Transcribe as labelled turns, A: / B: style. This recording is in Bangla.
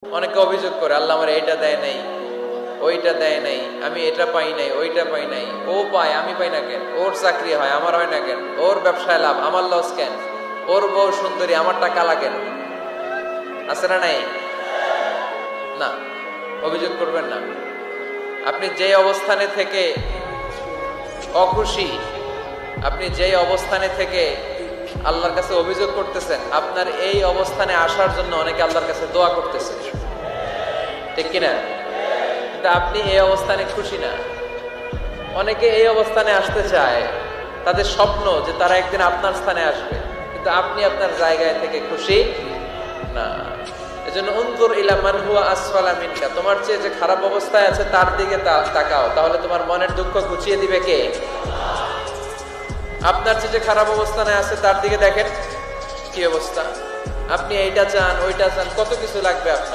A: অনেকে অভিযোগ করে আল্লাহ আমার এইটা দেয় নাই, ওইটা দেয় নাই, আমি এটা পাই নাই, ওইটা পাই নাই। ও পায়, আমি পাই না কেন? ওর চাকরি হয়, আমার হয় না কেন? ওর ব্যবসায় লাভ, আমার লস কেন? ওর বউ সুন্দরী, আমার টাকা লাগেন? আছে না নাই? না, অভিযোগ করবেন না। আপনি যে অবস্থানে থেকে অখুশি, আপনি যেই অবস্থানে থেকে আল্লাহর কাছে অভিযোগ করতেছেন, আপনার এই অবস্থানে আসার জন্য অনেকে আল্লাহর কাছে দোয়া করতেছে, ঠিক কিনা? কিন্তু আপনি এই অবস্থানে খুশি না। অনেকে এই অবস্থানে আসতে চায়, তাদের স্বপ্ন যে তারা একদিন আপনার স্থানে আসবে, কিন্তু আপনি আপনার জায়গায় থেকে খুশি না। এজন্য উনজুর ইলা মান হুয়া আসফালা মিনকা, তোমার চেয়ে যে খারাপ অবস্থায় আছে তার দিকে তাকাও, তাহলে তোমার মনের দুঃখ ঘুচিয়ে দিবে কে? আপনার চেয়ে যে খারাপ অবস্থানে আছে তার দিকে দেখেন কি অবস্থা। আপনি এইটা চান, ওইটা চান, কত কিছু লাগবে আপনার।